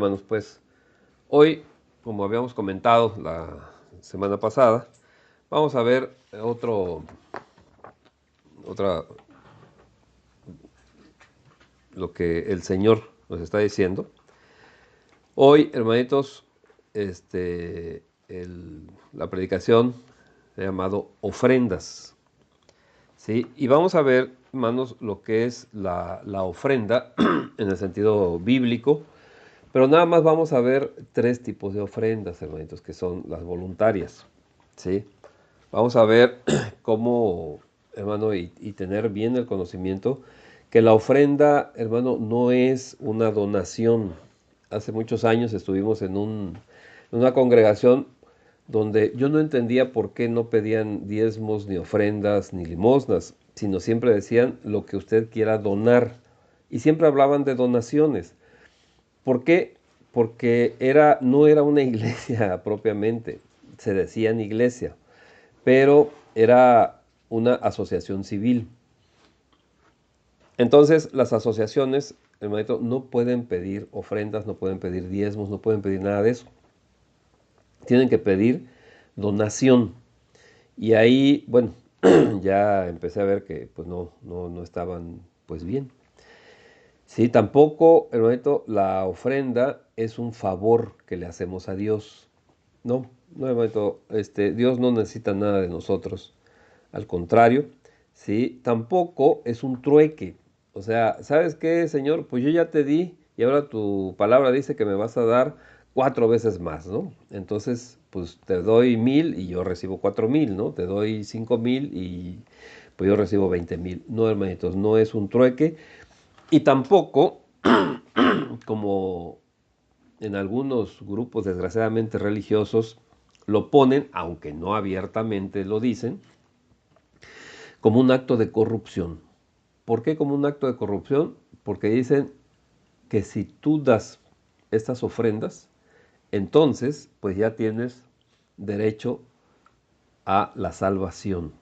hermanos, pues hoy, como habíamos comentado la semana pasada, vamos a ver lo que el Señor nos está diciendo. Hoy, hermanitos, la predicación se ha llamado ofrendas, ¿sí? Y vamos a ver, hermanos, lo que es la ofrenda en el sentido bíblico. Pero nada más vamos a ver tres tipos de ofrendas, hermanitos, que son las voluntarias, ¿sí? Vamos a ver cómo, hermano, y tener bien el conocimiento que la ofrenda, hermano, no es una donación. Hace muchos años estuvimos en una congregación donde yo no entendía por qué no pedían diezmos, ni ofrendas, ni limosnas, sino siempre decían lo que usted quiera donar. Y siempre hablaban de donaciones. ¿Por qué? Porque no era una iglesia propiamente, se decían iglesia, pero era una asociación civil. Entonces, las asociaciones, hermanito, no pueden pedir ofrendas, no pueden pedir diezmos, no pueden pedir nada de eso. Tienen que pedir donación. Y ahí, bueno, ya empecé a ver que pues no estaban pues bien. Sí, tampoco, hermanito, la ofrenda es un favor que le hacemos a Dios. No, hermanito, Dios no necesita nada de nosotros. Al contrario, sí, tampoco es un trueque. O sea, ¿sabes qué, Señor? Pues yo ya te di y ahora tu palabra dice que me vas a dar 4 veces más, ¿no? Entonces, pues te doy 1,000 y yo recibo 4,000, ¿no? Te doy 5,000 y pues yo recibo 20,000. No, hermanitos, no es un trueque. Y tampoco, como en algunos grupos desgraciadamente religiosos, lo ponen, aunque no abiertamente lo dicen, como un acto de corrupción. ¿Por qué como un acto de corrupción? Porque dicen que si tú das estas ofrendas, entonces pues ya tienes derecho a la salvación.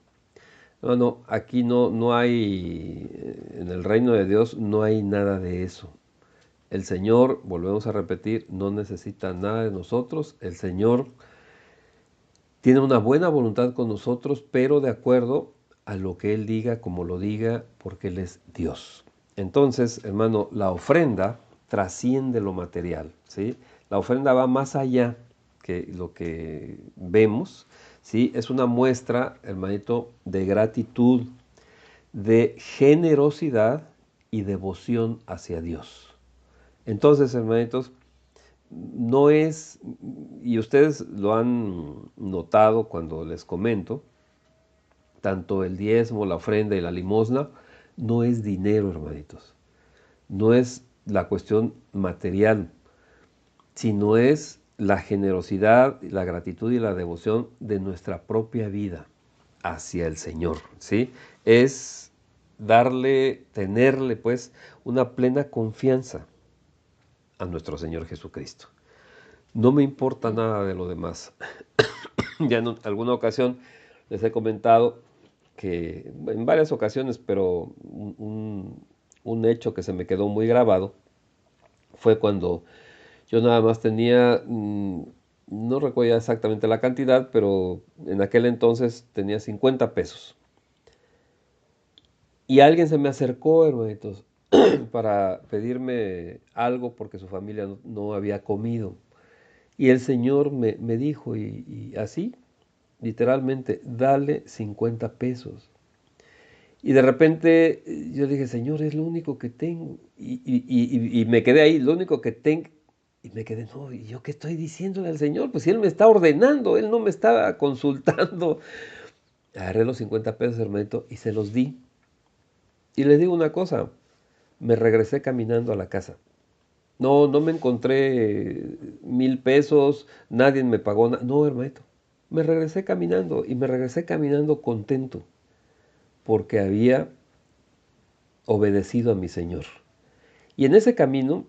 No, aquí no hay, en el reino de Dios no hay nada de eso. El Señor, volvemos a repetir, no necesita nada de nosotros. El Señor tiene una buena voluntad con nosotros, pero de acuerdo a lo que Él diga, como lo diga, porque Él es Dios. Entonces, hermano, la ofrenda trasciende lo material, ¿sí? La ofrenda va más allá que lo que vemos, ¿sí? Es una muestra, hermanito, de gratitud, de generosidad y devoción hacia Dios. Entonces, hermanitos, no es, y ustedes lo han notado cuando les comento, tanto el diezmo, la ofrenda y la limosna, no es dinero, hermanitos. No es la cuestión material, sino es la generosidad, la gratitud y la devoción de nuestra propia vida hacia el Señor, ¿sí? Es tenerle pues una plena confianza a nuestro Señor Jesucristo. No me importa nada de lo demás. Ya en alguna ocasión les he comentado que, en varias ocasiones, pero un hecho que se me quedó muy grabado fue cuando yo nada más tenía, no recuerdo exactamente la cantidad, pero en aquel entonces tenía 50 pesos. Y alguien se me acercó, hermanitos, para pedirme algo porque su familia no había comido. Y el Señor me dijo, y así, literalmente, dale 50 pesos. Y de repente yo dije, Señor, es lo único que tengo. Y me quedé ahí, lo único que tengo. Y me quedé, no, ¿y yo qué estoy diciéndole al Señor? Pues si Él me está ordenando, Él no me está consultando. Agarré los 50 pesos, hermanito, y se los di. Y les digo una cosa, me regresé caminando a la casa. No me encontré 1,000 pesos, nadie me pagó nada. No, hermanito, me regresé caminando y me regresé caminando contento porque había obedecido a mi Señor. Y en ese camino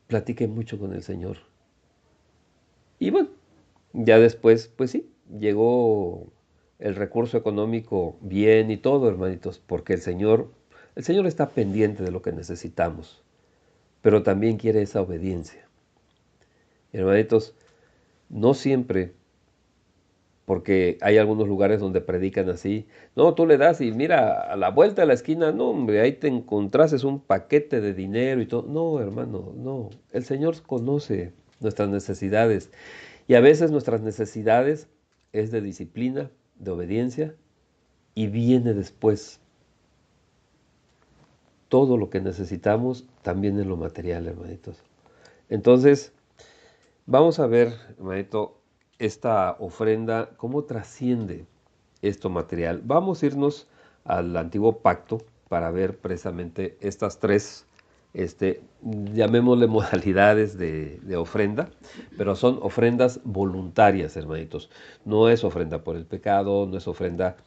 platiqué mucho con el Señor. Y bueno, ya después, pues sí, llegó el recurso económico bien y todo, hermanitos, porque el Señor está pendiente de lo que necesitamos, pero también quiere esa obediencia. Hermanitos, no siempre, porque hay algunos lugares donde predican así. No, tú le das y mira, a la vuelta de la esquina, no, hombre, ahí te encontrases un paquete de dinero y todo. No, hermano, no. El Señor conoce nuestras necesidades. Y a veces nuestras necesidades es de disciplina, de obediencia, y viene después todo lo que necesitamos, también en lo material, hermanitos. Entonces, vamos a ver, hermanito, esta ofrenda, cómo trasciende esto material. Vamos a irnos al antiguo pacto para ver precisamente estas tres, llamémosle modalidades de ofrenda, pero son ofrendas voluntarias, hermanitos. No es ofrenda por el pecado, no es ofrenda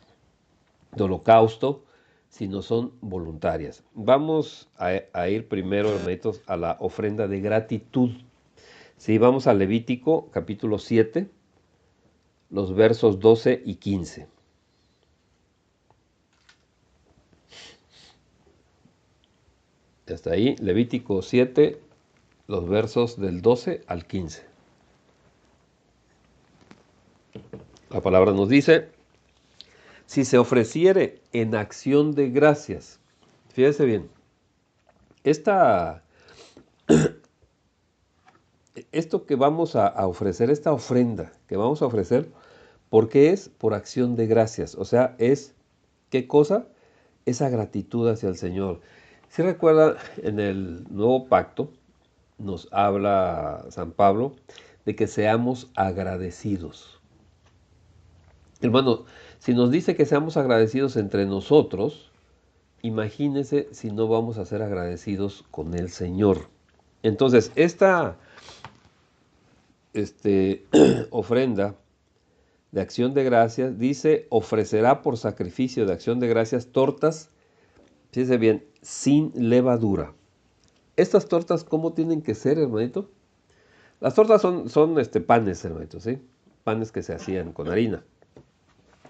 de holocausto, sino son voluntarias. Vamos a ir primero, hermanitos, a la ofrenda de gratitud. Sí, vamos a Levítico capítulo 7, los versos 12 y 15. Hasta ahí, Levítico 7, los versos del 12 al 15. La palabra nos dice, si se ofreciere en acción de gracias, fíjese bien, esta, esto que vamos a ofrecer, esta ofrenda que vamos a ofrecer, ¿por qué es? Por acción de gracias. O sea, es, ¿qué cosa? Esa gratitud hacia el Señor. Si recuerda, en el nuevo pacto nos habla San Pablo de que seamos agradecidos. Hermano, si nos dice que seamos agradecidos entre nosotros, imagínese si no vamos a ser agradecidos con el Señor. Entonces, esta ofrenda de acción de gracias dice, ofrecerá por sacrificio de acción de gracias tortas, fíjese bien, sin levadura. Estas tortas, ¿cómo tienen que ser, hermanito? Las tortas son panes, hermanito, ¿sí? Panes que se hacían con harina.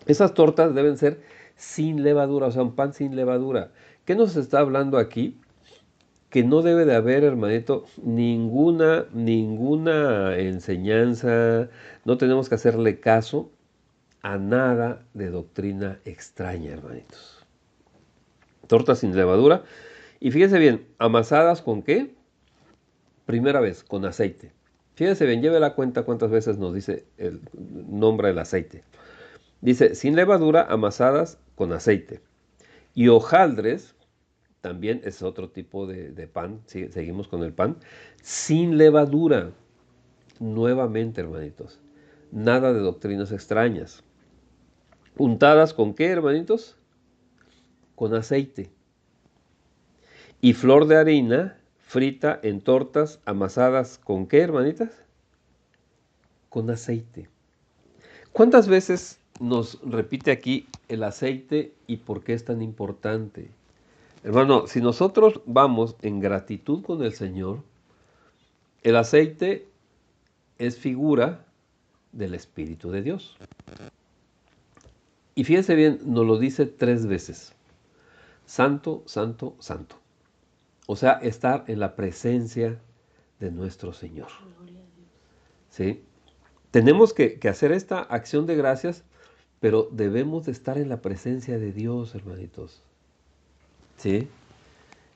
Esas tortas deben ser sin levadura, o sea, un pan sin levadura. ¿Qué nos está hablando aquí? Que no debe de haber, hermanito, ninguna enseñanza, no tenemos que hacerle caso a nada de doctrina extraña, hermanitos. Tortas sin levadura. Y fíjese bien, ¿amasadas con qué? Primera vez, con aceite. Fíjese bien, lleve la cuenta cuántas veces nos dice el nombre del aceite. Dice, sin levadura, amasadas con aceite. Y hojaldres, también es otro tipo de pan, ¿sí? Seguimos con el pan, sin levadura. Nuevamente, hermanitos, nada de doctrinas extrañas. ¿Untadas con qué, hermanitos? Con aceite. Y flor de harina frita en tortas amasadas con qué, hermanitas? Con aceite. ¿Cuántas veces nos repite aquí el aceite y por qué es tan importante? Hermano, si nosotros vamos en gratitud con el Señor, el aceite es figura del Espíritu de Dios. Y fíjense bien, nos lo dice 3 veces. Santo, santo, santo. O sea, estar en la presencia de nuestro Señor. ¿Sí? Tenemos que hacer esta acción de gracias, pero debemos de estar en la presencia de Dios, hermanitos. ¿Sí?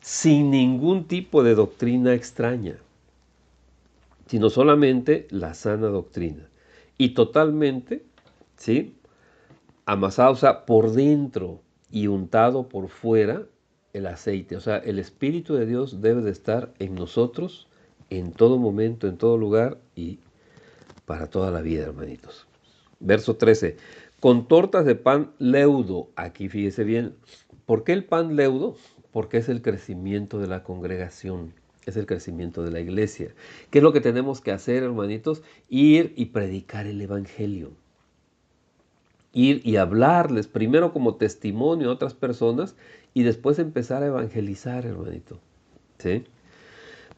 Sin ningún tipo de doctrina extraña, sino solamente la sana doctrina. Y totalmente, ¿sí? Amasado, o sea, por dentro y untado por fuera el aceite. O sea, el Espíritu de Dios debe de estar en nosotros en todo momento, en todo lugar y para toda la vida, hermanitos. Verso 13. Con tortas de pan leudo. Aquí fíjese bien. ¿Por qué el pan leudo? Porque es el crecimiento de la congregación. Es el crecimiento de la iglesia. ¿Qué es lo que tenemos que hacer, hermanitos? Ir y predicar el Evangelio. Ir y hablarles primero como testimonio a otras personas y después empezar a evangelizar, hermanito. ¿Sí?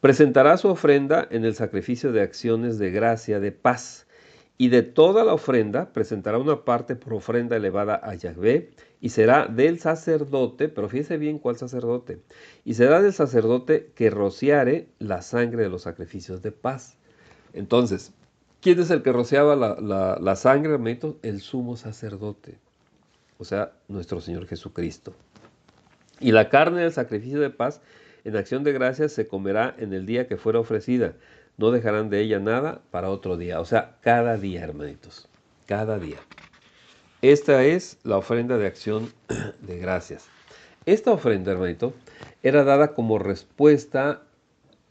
Presentará su ofrenda en el sacrificio de acciones de gracia, de paz. Y de toda la ofrenda presentará una parte por ofrenda elevada a Yahvé, y será del sacerdote, pero fíjese bien cuál sacerdote, y será del sacerdote que rociare la sangre de los sacrificios de paz. Entonces, ¿quién es el que rociaba la sangre, hermanitos? El sumo sacerdote, o sea, nuestro Señor Jesucristo. Y la carne del sacrificio de paz en acción de gracias se comerá en el día que fuera ofrecida. No dejarán de ella nada para otro día. O sea, cada día, hermanitos. Cada día. Esta es la ofrenda de acción de gracias. Esta ofrenda, hermanito, era dada como respuesta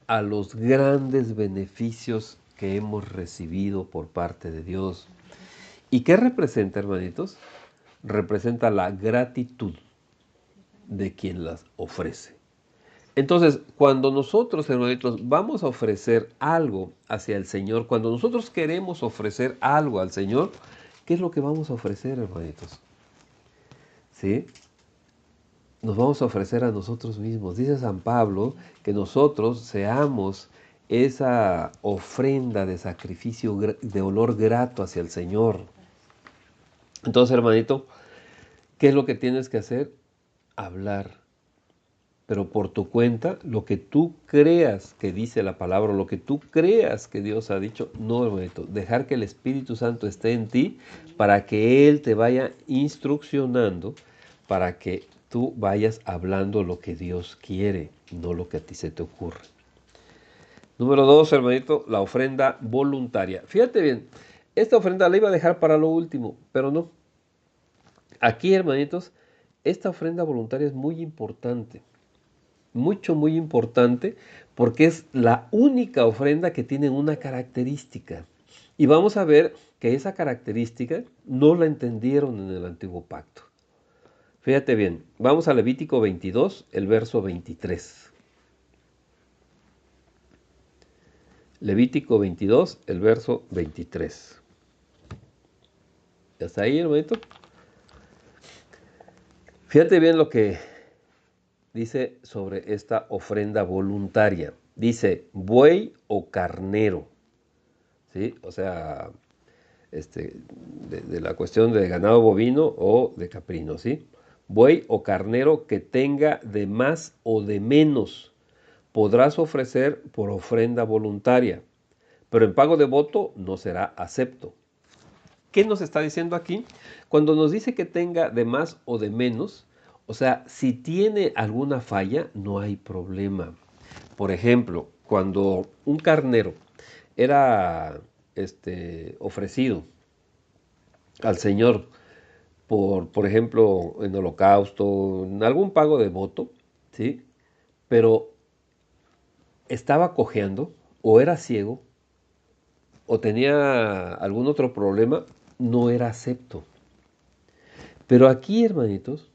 a los grandes beneficios que hemos recibido por parte de Dios. ¿Y qué representa, hermanitos? Representa la gratitud de quien las ofrece. Entonces, cuando nosotros, hermanitos, vamos a ofrecer algo hacia el Señor, cuando nosotros queremos ofrecer algo al Señor, ¿qué es lo que vamos a ofrecer, hermanitos? ¿Sí? Nos vamos a ofrecer a nosotros mismos. Dice San Pablo que nosotros seamos esa ofrenda de sacrificio de olor grato hacia el Señor. Entonces, hermanito, ¿qué es lo que tienes que hacer? Hablar, pero por tu cuenta, lo que tú creas que dice la palabra, lo que tú creas que Dios ha dicho, no, hermanito, dejar que el Espíritu Santo esté en ti para que Él te vaya instruccionando, para que tú vayas hablando lo que Dios quiere, no lo que a ti se te ocurre. Número 2, hermanito, la ofrenda voluntaria. Fíjate bien, esta ofrenda la iba a dejar para lo último, pero no. Aquí, hermanitos, esta ofrenda voluntaria es muy importante. Muy importante, porque es la única ofrenda que tiene una característica. Y vamos a ver que esa característica no la entendieron en el antiguo pacto. Fíjate bien, vamos a Levítico 22, el verso 23. Levítico 22, el verso 23. ¿Ya está ahí, hermanito? Fíjate bien lo que dice sobre esta ofrenda voluntaria. Dice, buey o carnero. ¿Sí? O sea, de la cuestión de ganado bovino o de caprino, ¿sí? Buey o carnero que tenga de más o de menos podrás ofrecer por ofrenda voluntaria, pero en pago de voto no será acepto. ¿Qué nos está diciendo aquí? Cuando nos dice que tenga de más o de menos, o sea, si tiene alguna falla, no hay problema. Por ejemplo, cuando un carnero era ofrecido al Señor por ejemplo, en holocausto, en algún pago de voto, ¿sí? Pero estaba cojeando, o era ciego, o tenía algún otro problema, no era acepto. Pero aquí, hermanitos,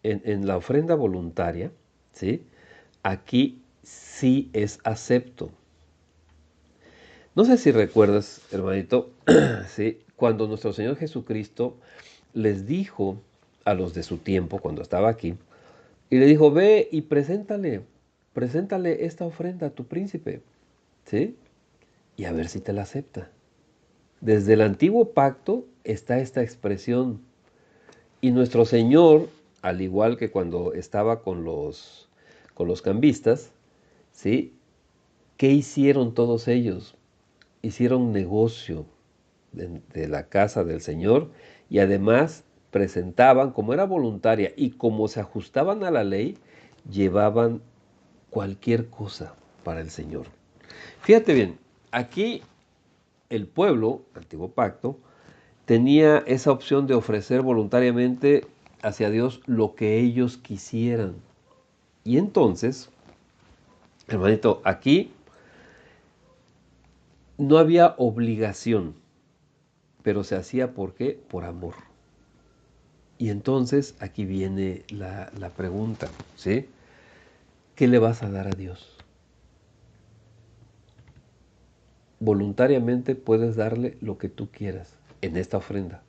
en la ofrenda voluntaria, ¿sí? Aquí sí es acepto. No sé si recuerdas, hermanito, ¿sí? Cuando nuestro Señor Jesucristo les dijo a los de su tiempo, cuando estaba aquí, y le dijo, ve y preséntale esta ofrenda a tu príncipe, ¿sí? Y a ver si te la acepta. Desde el antiguo pacto está esta expresión. Y nuestro Señor, al igual que cuando estaba con los cambistas, ¿sí? ¿Qué hicieron todos ellos? Hicieron negocio de la casa del Señor y además presentaban, como era voluntaria y como se ajustaban a la ley, llevaban cualquier cosa para el Señor. Fíjate bien, aquí el pueblo, antiguo pacto, tenía esa opción de ofrecer voluntariamente hacia Dios lo que ellos quisieran. Y entonces, hermanito, aquí no había obligación, pero se hacía ¿por qué? Por amor. Y entonces aquí viene la pregunta, ¿sí? ¿Qué le vas a dar a Dios? Voluntariamente puedes darle lo que tú quieras en esta ofrenda.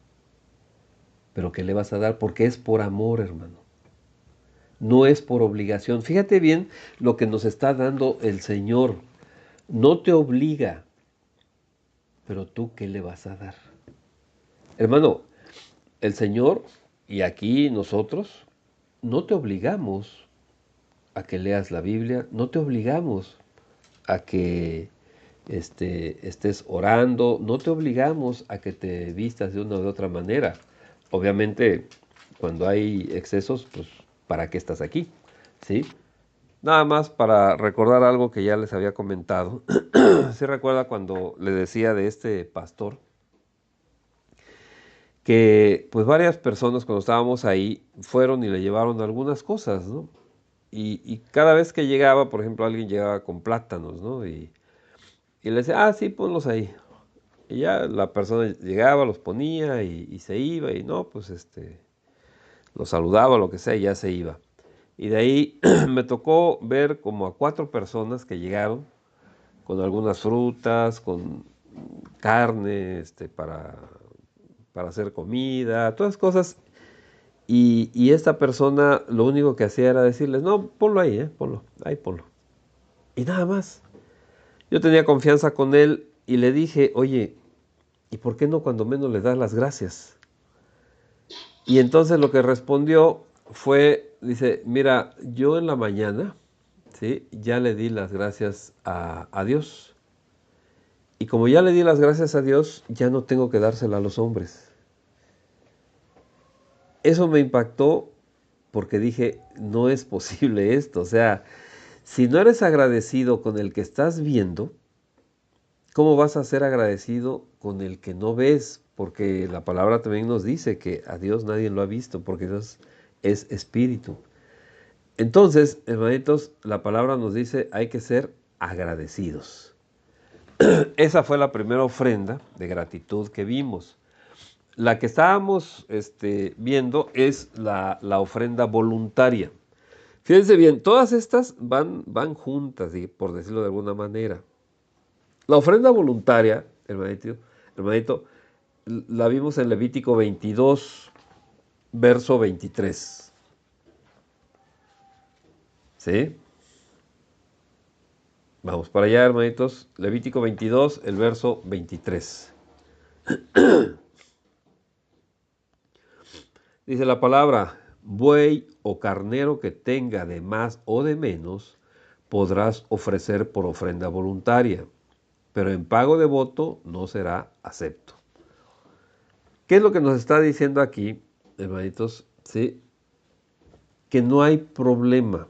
Pero ¿qué le vas a dar? Porque es por amor, hermano. No es por obligación. Fíjate bien lo que nos está dando el Señor. No te obliga, pero tú ¿qué le vas a dar? Hermano, el Señor y aquí nosotros no te obligamos a que leas la Biblia, no te obligamos a que estés orando. No te obligamos a que te vistas de una u otra manera. Obviamente, cuando hay excesos, pues, ¿para qué estás aquí? ¿Sí? Nada más para recordar algo que ya les había comentado. ¿Sí recuerda cuando le decía de este pastor? Que pues varias personas cuando estábamos ahí fueron y le llevaron algunas cosas, ¿no? Y cada vez que llegaba, por ejemplo, alguien llegaba con plátanos, ¿no? Y le decía, ah, sí, ponlos ahí. Y ya la persona llegaba, los ponía y se iba y no, pues los saludaba, lo que sea, y ya se iba. Y de ahí me tocó ver como a 4 personas que llegaron con algunas frutas, con carne, para hacer comida, todas cosas. Y esta persona lo único que hacía era decirles, no, ponlo ahí, ponlo, ahí ponlo. Y nada más. Yo tenía confianza con él y le dije, oye, ¿y por qué no cuando menos le das las gracias? Y entonces lo que respondió fue, dice, mira, yo en la mañana, ¿sí? Ya le di las gracias a Dios. Y como ya le di las gracias a Dios, ya no tengo que dársela a los hombres. Eso me impactó porque dije, no es posible esto. O sea, si no eres agradecido con el que estás viendo, ¿cómo vas a ser agradecido con el que no ves? Porque la palabra también nos dice que a Dios nadie lo ha visto, porque Dios es espíritu. Entonces, hermanitos, la palabra nos dice hay que ser agradecidos. Esa fue la primera ofrenda de gratitud que vimos. La que estábamos viendo es la ofrenda voluntaria. Fíjense bien, todas estas van juntas, por decirlo de alguna manera. La ofrenda voluntaria, hermanito, la vimos en Levítico 22, verso 23. ¿Sí? Vamos para allá, hermanitos. Levítico 22, el verso 23. Dice la palabra, buey o carnero que tenga de más o de menos, podrás ofrecer por ofrenda voluntaria, pero en pago de voto no será acepto. ¿Qué es lo que nos está diciendo aquí, hermanitos? Sí, que no hay problema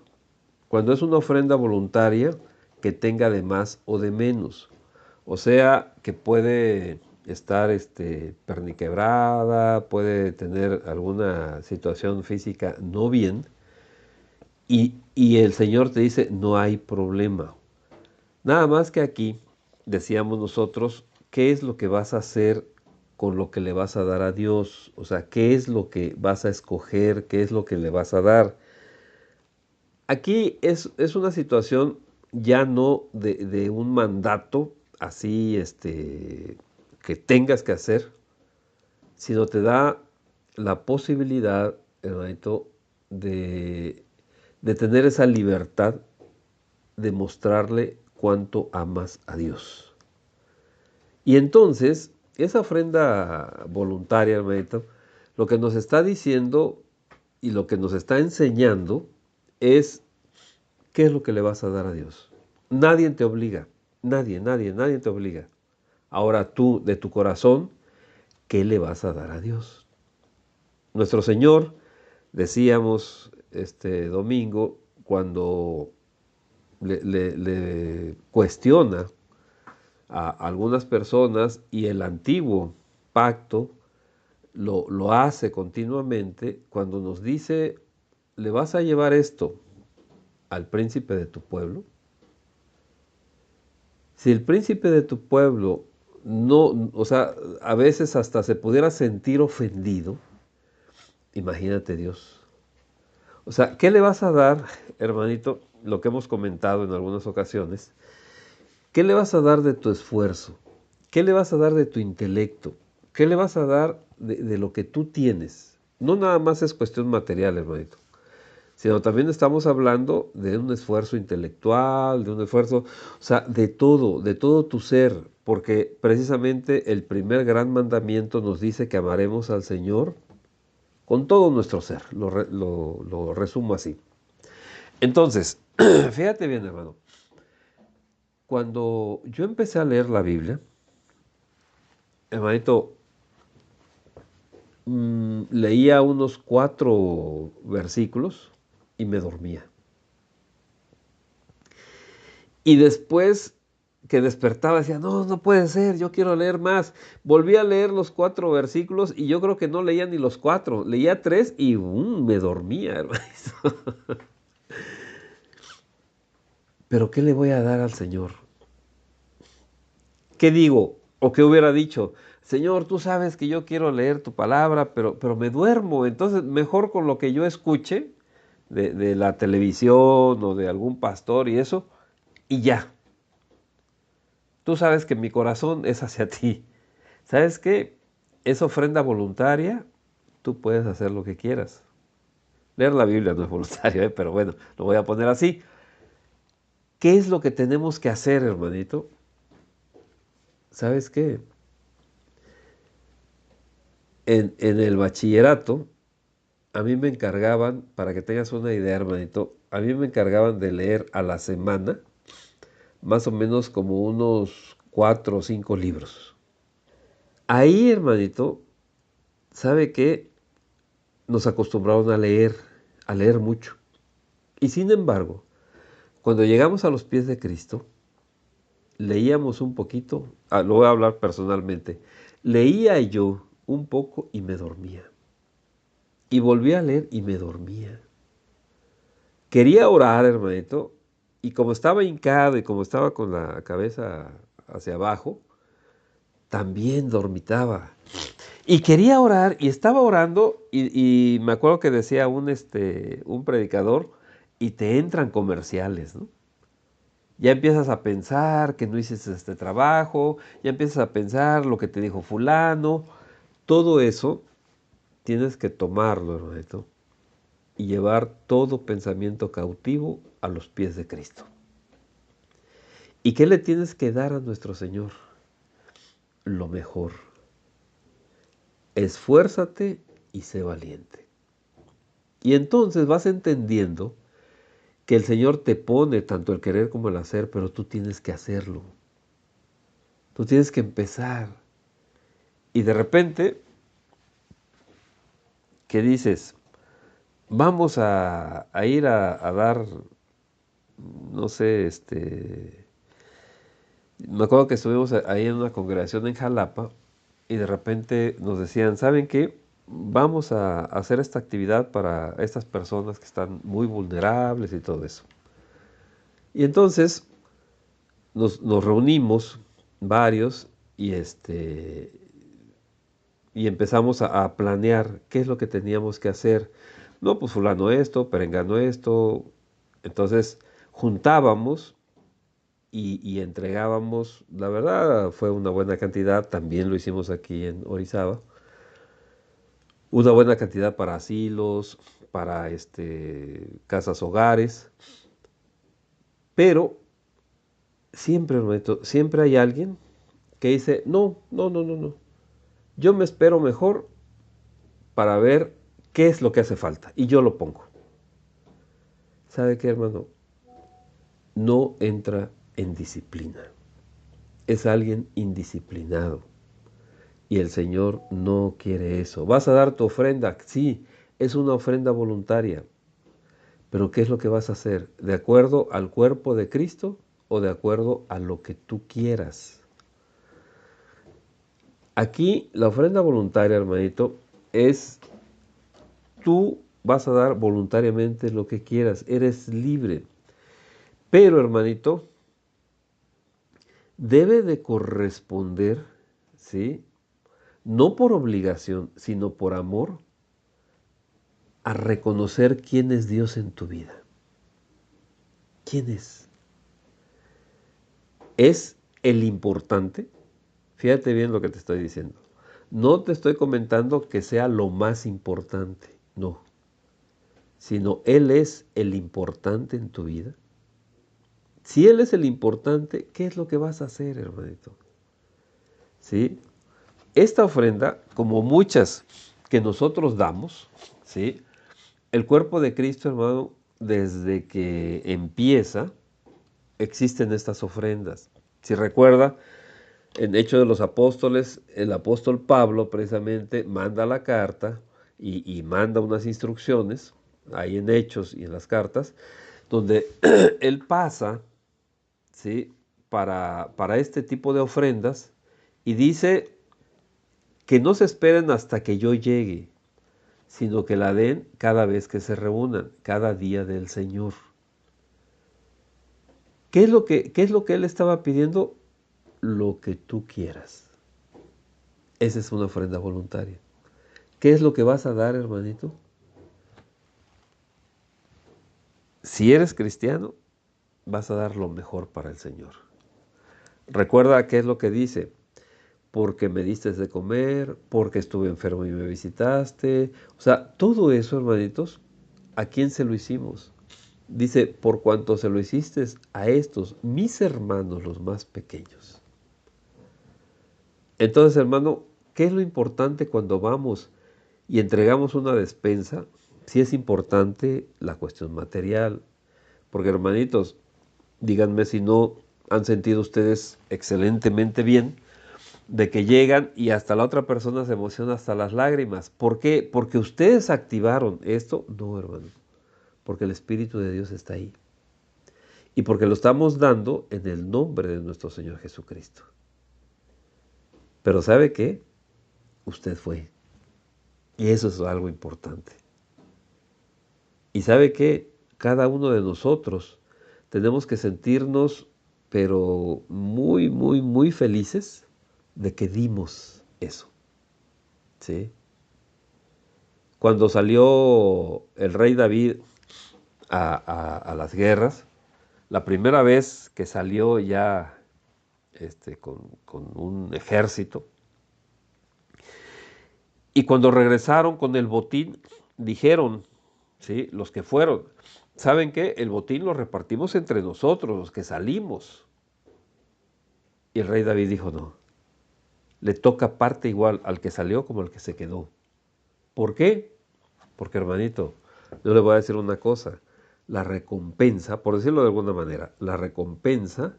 cuando es una ofrenda voluntaria que tenga de más o de menos. O sea, que puede estar perniquebrada, puede tener alguna situación física no bien, y el Señor te dice, no hay problema. Nada más que aquí decíamos nosotros, ¿qué es lo que vas a hacer con lo que le vas a dar a Dios? O sea, ¿qué es lo que vas a escoger? ¿Qué es lo que le vas a dar? Aquí es una situación ya no de un mandato así que tengas que hacer, sino te da la posibilidad, hermanito, de tener esa libertad de mostrarle cuánto amas a Dios. Y entonces, esa ofrenda voluntaria, hermanito, lo que nos está diciendo y lo que nos está enseñando es qué es lo que le vas a dar a Dios. Nadie te obliga, nadie te obliga. Ahora tú, de tu corazón, ¿qué le vas a dar a Dios? Nuestro Señor, decíamos este domingo, cuando le cuestiona a algunas personas y el antiguo pacto lo hace continuamente cuando nos dice, le vas a llevar esto al príncipe de tu pueblo. Si el príncipe de tu pueblo no, o sea, a veces hasta se pudiera sentir ofendido, imagínate Dios. O sea, ¿qué le vas a dar, hermanito? Lo que hemos comentado en algunas ocasiones. ¿Qué le vas a dar de tu esfuerzo? ¿Qué le vas a dar de tu intelecto? ¿Qué le vas a dar de lo que tú tienes? No nada más es cuestión material, hermanito, sino también estamos hablando de un esfuerzo intelectual, de un esfuerzo, o sea, de todo tu ser, porque precisamente el primer gran mandamiento nos dice que amaremos al Señor con todo nuestro ser, lo resumo así. Entonces, fíjate bien, hermano, cuando yo empecé a leer la Biblia, hermanito, leía unos 4 versículos y me dormía. Y después que despertaba decía, no, no puede ser, yo quiero leer más. Volví a leer los 4 versículos y yo creo que no leía ni los 4, leía 3 y me dormía, hermanito. Pero ¿qué le voy a dar al Señor? ¿Qué digo? ¿O qué hubiera dicho? Señor, tú sabes que yo quiero leer tu palabra, pero me duermo. Entonces, mejor con lo que yo escuche de la televisión o de algún pastor y eso, y ya. Tú sabes que mi corazón es hacia ti. ¿Sabes qué? Es ofrenda voluntaria. Tú puedes hacer lo que quieras. Leer la Biblia no es voluntario, pero bueno, lo voy a poner así. ¿Qué es lo que tenemos que hacer, hermanito? ¿Sabes qué? En el bachillerato, a mí me encargaban, para que tengas una idea, hermanito, a mí me encargaban de leer a la semana más o menos como unos 4 o 5 libros. Ahí, hermanito, ¿sabe qué? Nos acostumbraron a leer mucho. Y sin embargo, cuando llegamos a los pies de Cristo, leíamos un poquito, lo voy a hablar personalmente, leía yo un poco y me dormía. Y volví a leer y me dormía. Quería orar, hermanito, y como estaba hincado y como estaba con la cabeza hacia abajo, también dormitaba. Y quería orar y estaba orando y me acuerdo que decía un predicador y te entran comerciales, ¿no? Ya empiezas a pensar que no hiciste este trabajo, ya empiezas a pensar lo que te dijo fulano, todo eso tienes que tomarlo, hermanito, y llevar todo pensamiento cautivo a los pies de Cristo. ¿Y qué le tienes que dar a nuestro Señor? Lo mejor. Esfuérzate y sé valiente. Y entonces vas entendiendo que el Señor te pone tanto el querer como el hacer, pero tú tienes que hacerlo. Tú tienes que empezar. Y de repente, ¿qué dices? Vamos a ir a dar, no sé, me acuerdo que estuvimos ahí en una congregación en Jalapa y de repente nos decían, ¿saben qué? Vamos a hacer esta actividad para estas personas que están muy vulnerables y todo eso. Y entonces nos reunimos varios y empezamos a planear qué es lo que teníamos que hacer. No, pues fulano esto, perengano esto. Entonces juntábamos y entregábamos, la verdad fue una buena cantidad, también lo hicimos aquí en Orizaba, una buena cantidad para asilos, para casas hogares, pero siempre, hermanito, siempre hay alguien que dice, no, no, no, no, no, yo me espero mejor para ver qué es lo que hace falta y yo lo pongo. ¿Sabe qué, hermano? No entra en disciplina. Es alguien indisciplinado. Y el Señor no quiere eso. ¿Vas a dar tu ofrenda? Sí, es una ofrenda voluntaria. Pero ¿qué es lo que vas a hacer? ¿De acuerdo al cuerpo de Cristo o de acuerdo a lo que tú quieras? Aquí la ofrenda voluntaria, hermanito, es tú vas a dar voluntariamente lo que quieras. Eres libre. Pero, hermanito, debe de corresponder, ¿sí? No por obligación, sino por amor, a reconocer quién es Dios en tu vida. ¿Quién es? ¿Es el importante? Fíjate bien lo que te estoy diciendo. No te estoy comentando que sea lo más importante, no. Sino Él es el importante en tu vida. Si Él es el importante, ¿qué es lo que vas a hacer, hermanito? ¿Sí? Esta ofrenda, como muchas que nosotros damos, ¿sí? El cuerpo de Cristo, hermano, desde que empieza, existen estas ofrendas. Si recuerda, en Hechos de los Apóstoles, el apóstol Pablo precisamente manda la carta y manda unas instrucciones, ahí en Hechos y en las cartas, donde él pasa, ¿sí?, para este tipo de ofrendas y dice que no se esperen hasta que yo llegue, sino que la den cada vez que se reúnan, cada día del Señor. ¿Qué es lo que él estaba pidiendo? Lo que tú quieras. Esa es una ofrenda voluntaria. ¿Qué es lo que vas a dar, hermanito? Si eres cristiano, vas a dar lo mejor para el Señor. Recuerda qué es lo que dice. Porque me diste de comer, porque estuve enfermo y me visitaste. O sea, todo eso, hermanitos, ¿a quién se lo hicimos? Dice, por cuanto se lo hiciste a estos, mis hermanos, los más pequeños. Entonces, hermano, ¿qué es lo importante cuando vamos y entregamos una despensa? Sí es importante la cuestión material, porque hermanitos, díganme si no han sentido ustedes excelentemente bien de que llegan y hasta la otra persona se emociona hasta las lágrimas. ¿Por qué? Porque ustedes activaron esto. No, hermano, porque el Espíritu de Dios está ahí. Y porque lo estamos dando en el nombre de nuestro Señor Jesucristo. Pero ¿sabe qué? Usted fue. Y eso es algo importante. Y ¿sabe qué? Cada uno de nosotros tenemos que sentirnos, pero muy, muy, muy felices de que dimos eso. ¿Sí? Cuando salió el rey David a las guerras, la primera vez que salió ya con un ejército, y cuando regresaron con el botín, dijeron, ¿sí?, los que fueron, ¿saben qué? El botín lo repartimos entre nosotros, los que salimos. Y el rey David dijo, no, le toca parte igual al que salió como al que se quedó. ¿Por qué? Porque, hermanito, yo le voy a decir una cosa, la recompensa, por decirlo de alguna manera, la recompensa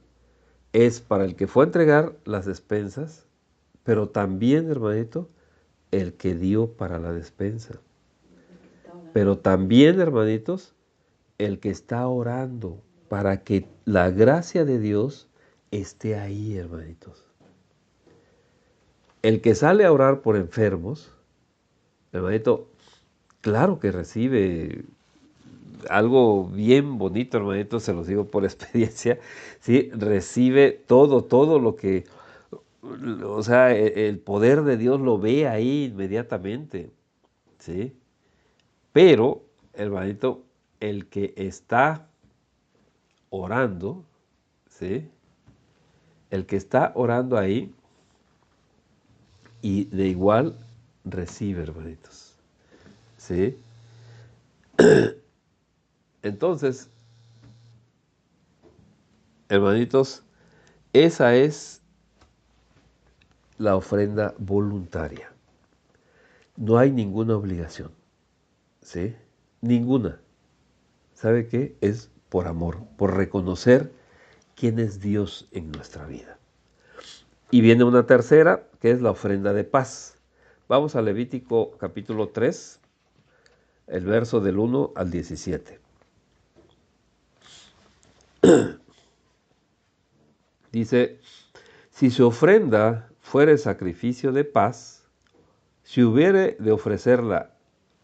es para el que fue a entregar las despensas, pero también, hermanito, el que dio para la despensa. Pero también, hermanitos, el que está orando para que la gracia de Dios esté ahí, hermanitos. El que sale a orar por enfermos, hermanito, claro que recibe algo bien bonito, hermanito, se los digo por experiencia, ¿sí? Recibe todo lo que, o sea, el poder de Dios lo ve ahí inmediatamente, ¿sí? Pero, hermanito, el que está orando, ¿sí? El que está orando ahí y de igual recibe, hermanitos, ¿sí? Entonces, hermanitos, esa es la ofrenda voluntaria. No hay ninguna obligación, ¿sí? Ninguna. ¿Sabe qué? Es por amor, por reconocer quién es Dios en nuestra vida. Y viene una tercera, que es la ofrenda de paz. Vamos a Levítico capítulo 3, el verso del 1 al 17. Dice, si su ofrenda fuere sacrificio de paz, si hubiere de ofrecerla,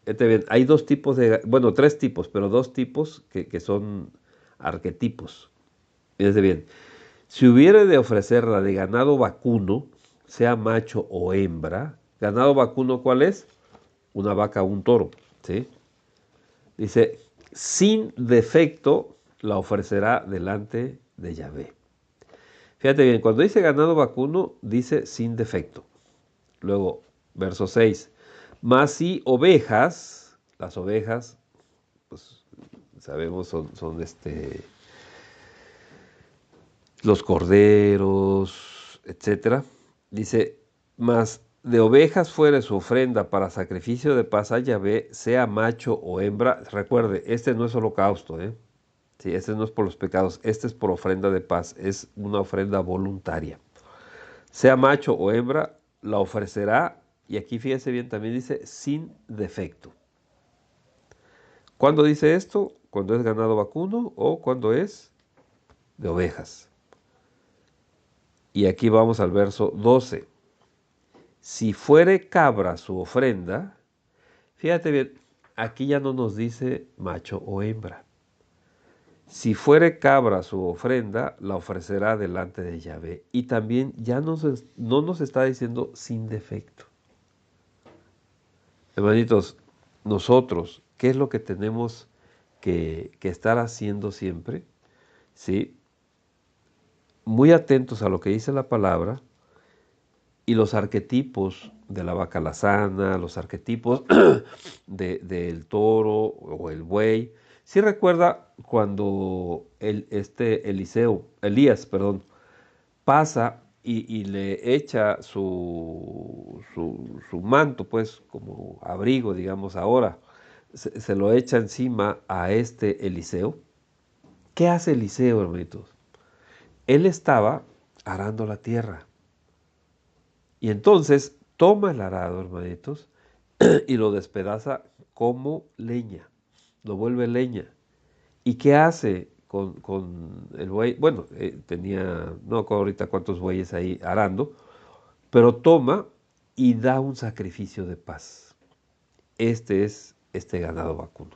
bien, hay dos tipos de, bueno, tres tipos, pero dos tipos que son arquetipos. Fíjense bien, si hubiere de ofrecerla de ganado vacuno, sea macho o hembra, ganado vacuno, ¿cuál es? Una vaca o un toro, ¿sí? Dice, sin defecto la ofrecerá delante de Yahvé. Fíjate bien, cuando dice ganado vacuno, dice sin defecto. Luego, verso 6. Mas si ovejas, las ovejas, pues sabemos, son los corderos, etcétera. Dice, mas de ovejas fuere su ofrenda para sacrificio de paz a Yahvé, sea macho o hembra. Recuerde, este no es holocausto, ¿eh? Sí, este no es por los pecados, este es por ofrenda de paz, es una ofrenda voluntaria. Sea macho o hembra, la ofrecerá, y aquí fíjese bien, también dice sin defecto. ¿Cuándo dice esto? Cuando es ganado vacuno o cuando es de ovejas. Y aquí vamos al verso 12. Si fuere cabra su ofrenda, fíjate bien, aquí ya no nos dice macho o hembra. Si fuere cabra su ofrenda, la ofrecerá delante de Yahvé. Y también ya no nos está diciendo sin defecto. Hermanitos, nosotros, ¿qué es lo que tenemos que estar haciendo siempre? ¿Sí? Muy atentos a lo que dice la palabra y los arquetipos de la vaca alazana, los arquetipos del toro o el buey. Sí recuerda cuando Elías, perdón, pasa y le echa su manto, pues como abrigo, digamos ahora, se lo echa encima a este Eliseo. ¿Qué hace Eliseo, hermanitos? Él estaba arando la tierra. Y entonces toma el arado, hermanitos, y lo despedaza como leña. Lo vuelve leña. ¿Y qué hace con el buey? Bueno, tenía, no recuerdo ahorita cuántos bueyes ahí arando, pero toma y da un sacrificio de paz. Este es este ganado vacuno.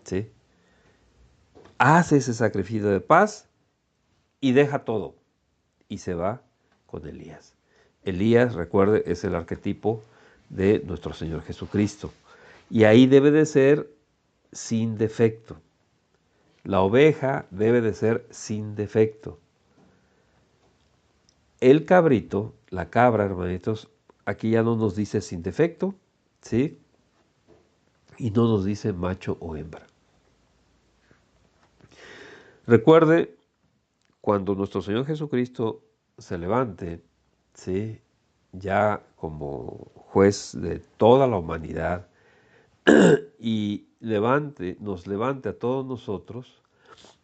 ¿Sí? Hace ese sacrificio de paz y deja todo. Y se va con Elías. Elías, recuerde, es el arquetipo de nuestro Señor Jesucristo. Y ahí debe de ser sin defecto. La oveja debe de ser sin defecto. El cabrito, la cabra, hermanitos, aquí ya no nos dice sin defecto, ¿sí? Y no nos dice macho o hembra. Recuerde, cuando nuestro Señor Jesucristo se levante, ¿sí? Ya como juez de toda la humanidad y nos levante a todos nosotros,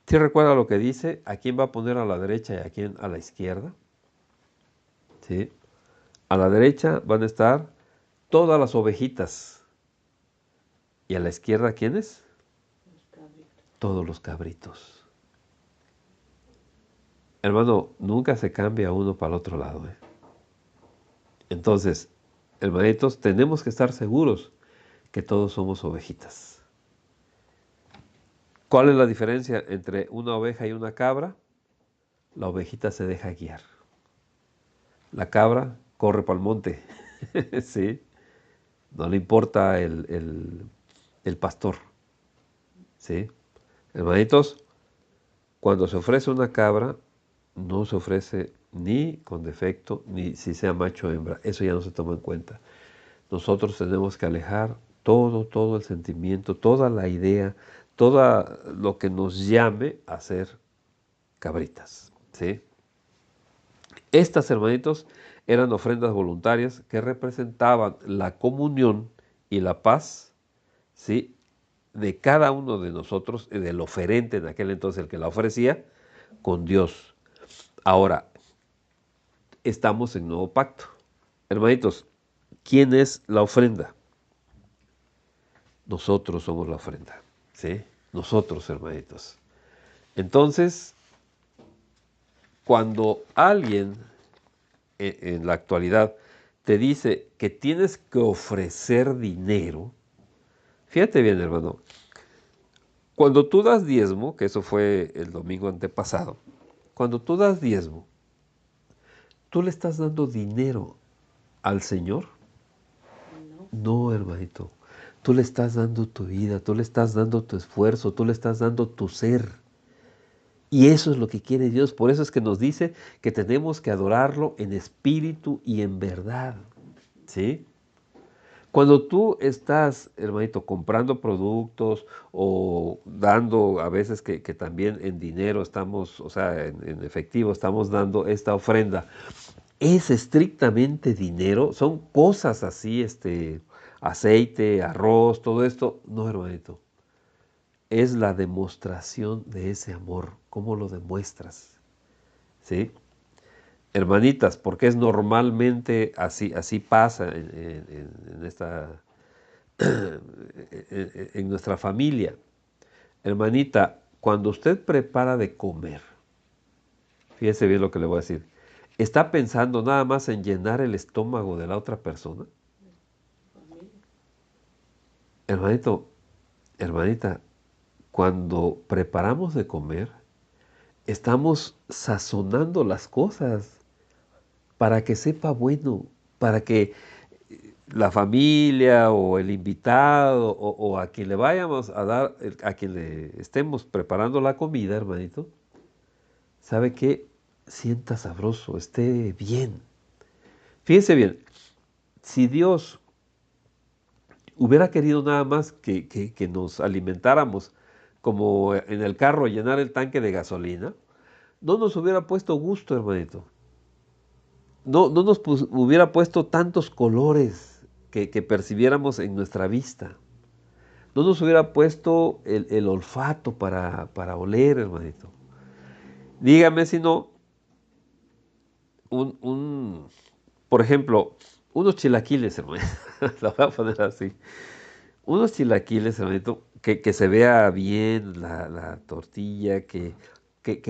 ¿sí recuerda lo que dice? ¿A quién va a poner a la derecha y a quién a la izquierda? ¿Sí? A la derecha van a estar todas las ovejitas. ¿Y a la izquierda quiénes? Todos los cabritos. Hermano, nunca se cambia uno para el otro lado. Entonces, hermanitos, tenemos que estar seguros que todos somos ovejitas. ¿Cuál es la diferencia entre una oveja y una cabra? La ovejita se deja guiar. La cabra corre para el monte. ¿Sí? No le importa el pastor. ¿Sí? Hermanitos, cuando se ofrece una cabra, no se ofrece ni con defecto, ni si sea macho o hembra. Eso ya no se toma en cuenta. Nosotros tenemos que alejar todo el sentimiento, toda la idea, todo lo que nos llame a ser cabritas. ¿Sí? Estas, hermanitos, eran ofrendas voluntarias que representaban la comunión y la paz, ¿sí? De cada uno de nosotros, del oferente en aquel entonces, el que la ofrecía, con Dios. Ahora, estamos en nuevo pacto. Hermanitos, ¿quién es la ofrenda? Nosotros somos la ofrenda, ¿sí? Nosotros, hermanitos. Entonces, cuando alguien en la actualidad te dice que tienes que ofrecer dinero, fíjate bien, hermano, cuando tú das diezmo, que eso fue el domingo antepasado, cuando tú das diezmo, ¿tú le estás dando dinero al Señor? No, hermanito. Tú le estás dando tu vida, tú le estás dando tu esfuerzo, tú le estás dando tu ser. Y eso es lo que quiere Dios. Por eso es que nos dice que tenemos que adorarlo en espíritu y en verdad. ¿Sí? Cuando tú estás, hermanito, comprando productos o dando a veces que también en dinero estamos, o sea, en efectivo estamos dando esta ofrenda, es estrictamente dinero, son cosas así, aceite, arroz, todo esto. No, hermanito. es la demostración de ese amor. ¿Cómo lo demuestras? ¿Sí? Hermanitas, porque es normalmente así, así pasa en esta, en nuestra familia. Hermanita, cuando usted prepara de comer, fíjese bien lo que le voy a decir, ¿está pensando nada más en llenar el estómago de la otra persona? Hermanito, hermanita, cuando preparamos de comer, estamos sazonando las cosas para que sepa bueno, para que la familia o el invitado o a quien le vayamos a dar, a quien le estemos preparando la comida, hermanito, sabe que sienta sabroso, esté bien. Fíjense bien, si Dios hubiera querido nada más que nos alimentáramos como en el carro llenar el tanque de gasolina, no nos hubiera puesto gusto, hermanito. No nos hubiera puesto tantos colores que percibiéramos en nuestra vista. No nos hubiera puesto el olfato para oler, hermanito. Dígame si no, un, por ejemplo, unos chilaquiles, hermanito. Lo voy a poner así. Unos chilaquiles, hermanito, que se vea bien la tortilla, que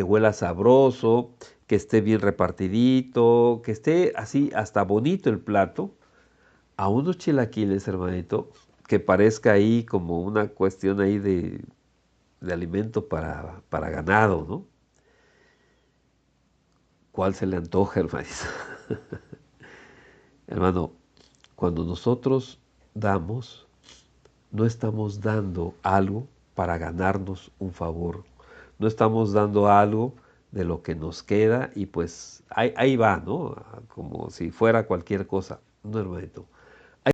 huela sabroso, que esté bien repartidito, que esté así hasta bonito el plato. A unos chilaquiles, hermanito, que parezca ahí como una cuestión ahí de alimento para ganado, ¿no? ¿Cuál se le antoja, hermanito? Hermano, cuando nosotros damos, no estamos dando algo para ganarnos un favor. No estamos dando algo de lo que nos queda y pues ahí va, ¿no? Como si fuera cualquier cosa. No, hermanito.